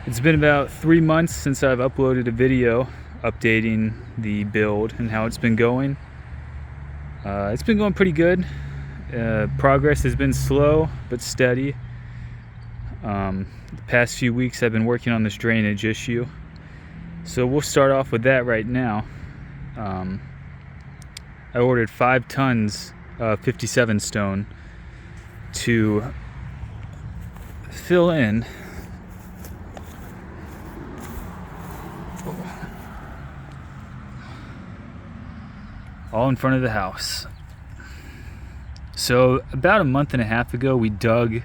It's been about 3 months since I've uploaded a video updating the build and how it's been going. It's been going pretty good. Progress has been slow but steady. The past few weeks I've been working on this drainage issue. So we'll start off with that right now. I ordered 5 tons of 57 stone to fill in all in front of the house. So about a month and a half ago we dug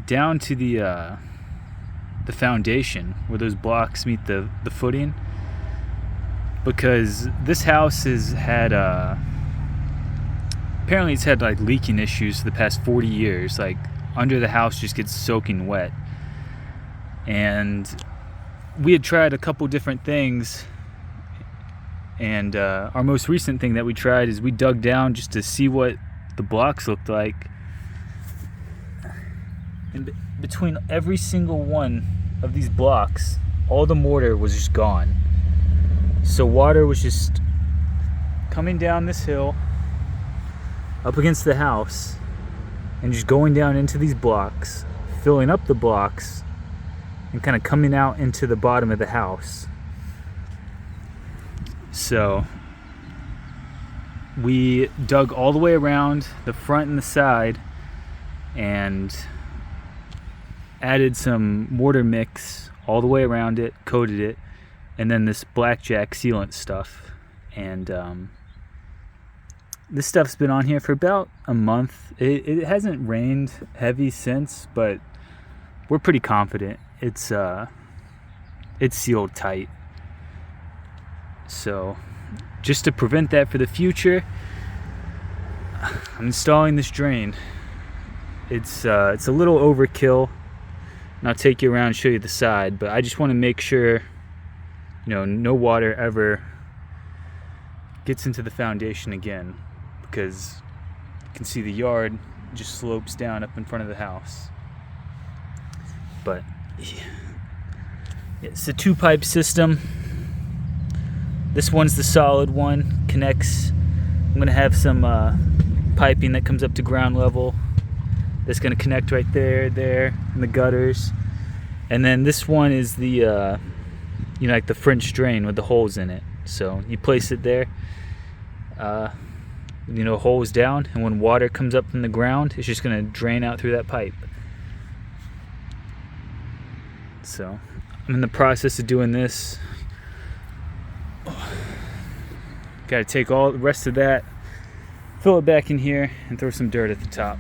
down to the foundation where those blocks meet the footing, because this house has had apparently it's had like leaking issues for the past 40 years. Like under the house just gets soaking wet, and we had tried a couple different things, and our most recent thing that we tried is we dug down just to see what the blocks looked like, and between every single one of these blocks all the mortar was just gone. So water was just coming down this hill up against the house and just going down into these blocks, filling up the blocks, and kind of coming out into the bottom of the house. So we dug all the way around the front and the side and added some mortar mix all the way around it, coated it, and then this blackjack sealant stuff. And this stuff's been on here for about a month. It hasn't rained heavy since, but we're pretty confident it's sealed tight. So just to prevent that for the future, I'm installing this drain. It's a little overkill, and I'll take you around and show you the side, but I just want to make sure, no water ever gets into the foundation again, because you can see the yard just slopes down up in front of the house. But it's a 2-pipe system. This one's the solid one, connects. I'm going to have some piping that comes up to ground level. That's going to connect right there, in the gutters. And then this one is the, like the French drain with the holes in it. So you place it there, holes down, and when water comes up from the ground, it's just going to drain out through that pipe. So I'm in the process of doing this. Got to take all the rest of that, fill it back in here, and throw some dirt at the top.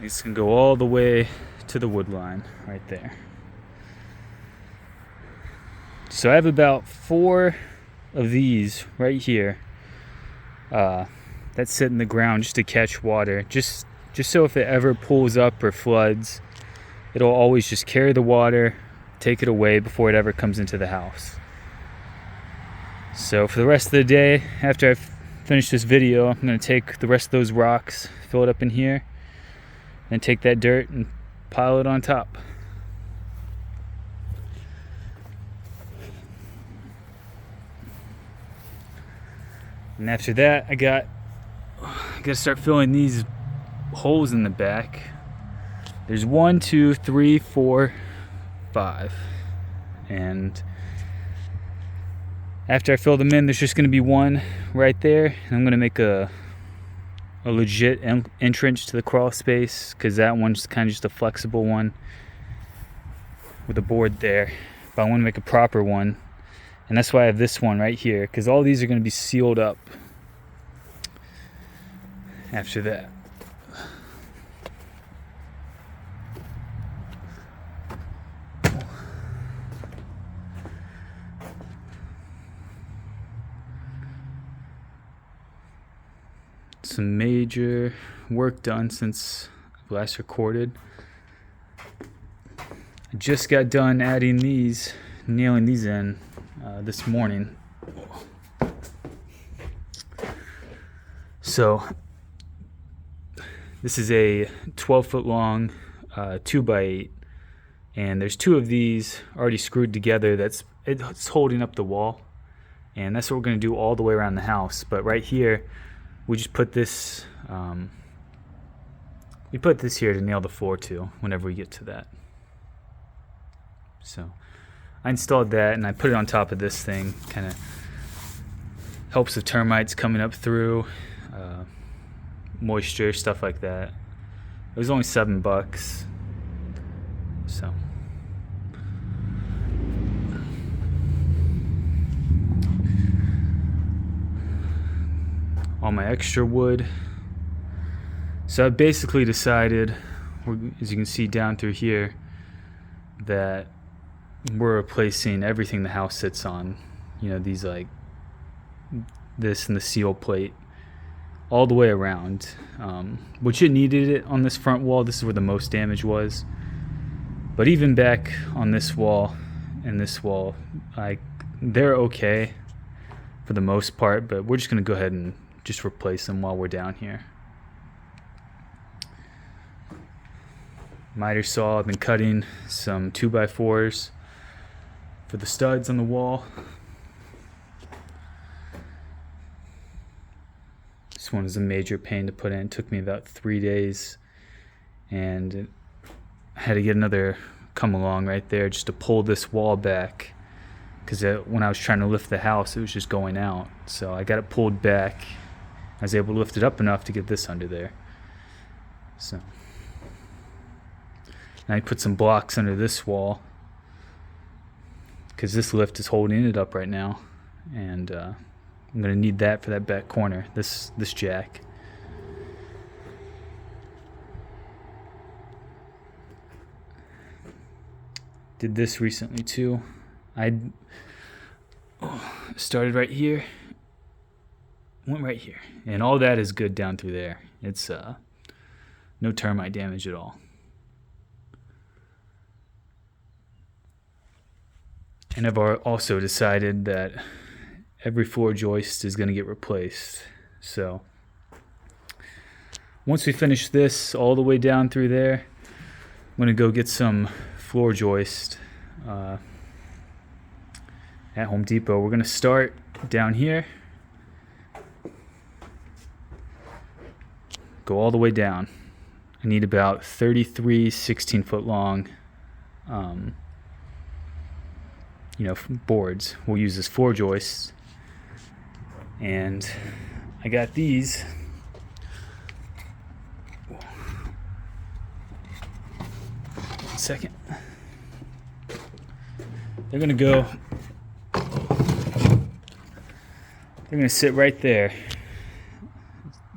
It's going to go all the way to the wood line right there. So I have about 4 of these right here that sit in the ground just to catch water, just so if it ever pulls up or floods, it'll always just carry the water, take it away before it ever comes into the house. So for the rest of the day, after I've finished this video, I'm going to take the rest of those rocks, fill it up in here, and take that dirt and pile it on top. And after that, I got to start filling these holes in the back. There's 1, 2, 3, 4, 5. And after I fill them in, there's just going to be one right there. And I'm going to make a legit entrance to the crawl space, because that one's kind of just a flexible one with a board there. But I want to make a proper one. And that's why I have this one right here, because all these are going to be sealed up after that. Some major work done since I've last recorded. I just got done adding these, nailing these in this morning. So this is a 12-foot long 2x8, and there's two of these already screwed together. It's holding up the wall, and that's what we're going to do all the way around the house. But right here, we just put this. We put this here to nail the floor to whenever we get to that. So I installed that and I put it on top of this thing. Kind of helps with termites coming up through, moisture, stuff like that. It was only $7. So all my extra wood. So I basically decided, as you can see down through here, that we're replacing everything the house sits on. You know, these like this and the seal plate all the way around. Which it needed it on this front wall. This is where the most damage was. But even back on this wall and this wall, they're okay for the most part. But we're just gonna go ahead and just replace them while we're down here. Miter saw. I've been cutting some 2x4s for the studs on the wall. This one is a major pain to put in. It took me about 3 days, and I had to get another come along right there just to pull this wall back, because when I was trying to lift the house, it was just going out. So I got it pulled back. I was able to lift it up enough to get this under there. So now I put some blocks under this wall, because this lift is holding it up right now, and I'm going to need that for that back corner, this jack. Did this recently too. I started right here, went right here, and all that is good down through there. It's no termite damage at all. And I've also decided that every floor joist is going to get replaced. So once we finish this all the way down through there, I'm going to go get some floor joist at Home Depot. We're going to start down here, go all the way down. I need about 33 16-foot long boards. We'll use as floor joists, and I got these. One second. They're gonna sit right there.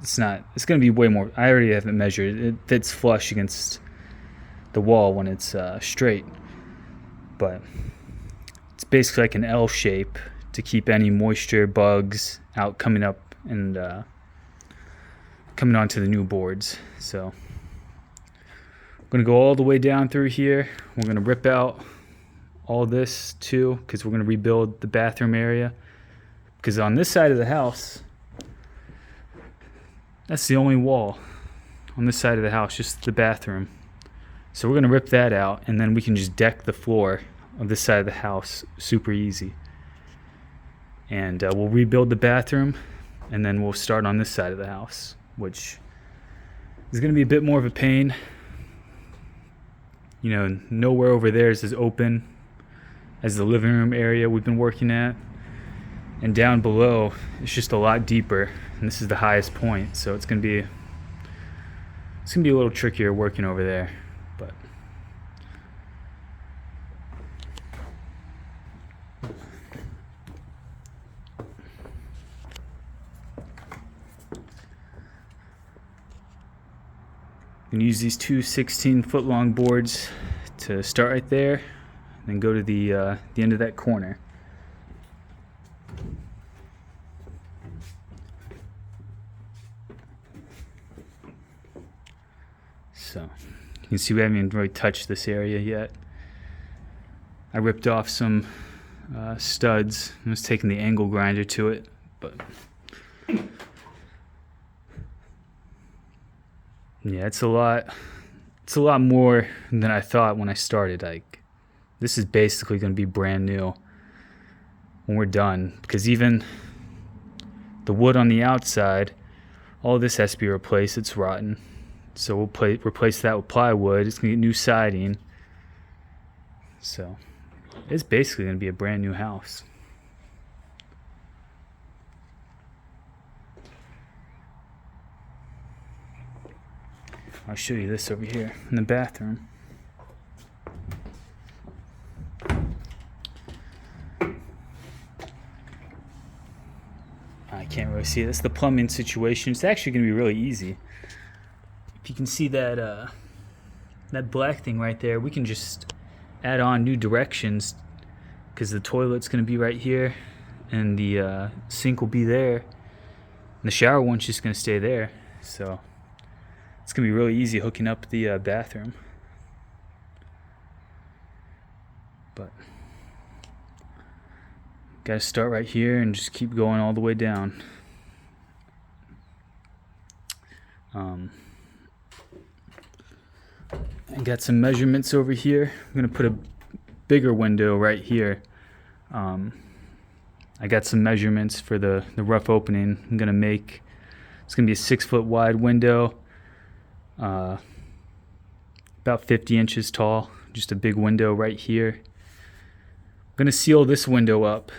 It's gonna be way more. I already have it measured. It fits flush against the wall when it's straight, but it's basically like an L shape to keep any moisture, bugs out coming up and coming onto the new boards. So I'm going to go all the way down through here. We're going to rip out all this too, because we're going to rebuild the bathroom area. Because on this side of the house, that's the only wall on this side of the house, just the bathroom. So we're going to rip that out, and then we can just deck the floor of this side of the house super easy. And we'll rebuild the bathroom, and then we'll start on this side of the house, which is going to be a bit more of a pain. You know, nowhere over there is as open as the living room area we've been working at. And down below, it's just a lot deeper, and this is the highest point, so it's going to be a little trickier working over there. But you can use these two 16-foot long boards to start right there, and then go to the end of that corner. So you can see we haven't even really touched this area yet. I ripped off some studs and was taking the angle grinder to it, but yeah, it's a lot more than I thought when I started. Like, this is basically going to be brand new when we're done, because even the wood on the outside, all this has to be replaced. It's rotten, so we'll replace that with plywood. It's going to get new siding, so it's basically going to be a brand new house. I'll show you this over here in the bathroom. I can't really see this. The plumbing situation, it's actually going to be really easy. If you can see that that black thing right there, we can just add on new directions, because the toilet's going to be right here and the sink will be there and the shower one's just going to stay there. So it's going to be really easy hooking up the bathroom. But got to start right here and just keep going all the way down. I got some measurements over here. I'm going to put a bigger window right here. I got some measurements for the rough opening I'm going to make. It's going to be a 6-foot wide window, about 50 inches tall, just a big window right here. I'm going to seal this window up.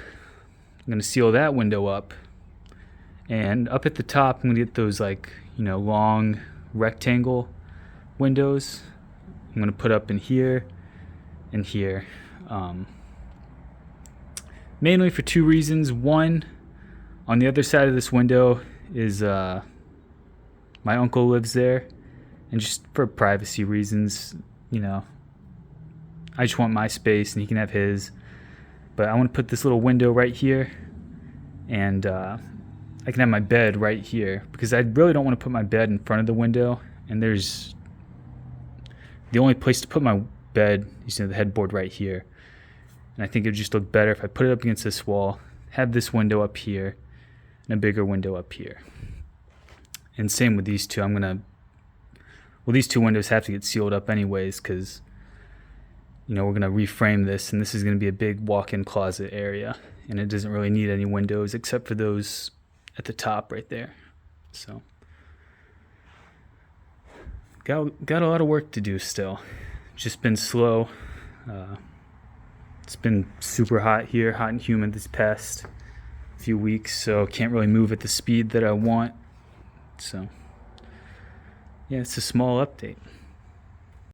I'm going to seal that window up. And up at the top, I'm going to get those, like, long rectangle windows. I'm going to put up in here and here. Mainly for two reasons. One, on the other side of this window is my uncle lives there, and just for privacy reasons, I just want my space and he can have his. But I want to put this little window right here, and I can have my bed right here, because I really don't want to put my bed in front of the window, and there's the only place to put my bed is the headboard right here. And I think it would just look better if I put it up against this wall, have this window up here, and a bigger window up here. And same with these two. These two windows have to get sealed up anyways, because we're going to reframe this, and this is going to be a big walk-in closet area, and it doesn't really need any windows except for those at the top right there. So got a lot of work to do still. Just been slow. It's been super hot here, hot and humid this past few weeks, so can't really move at the speed that I want. So yeah, it's a small update.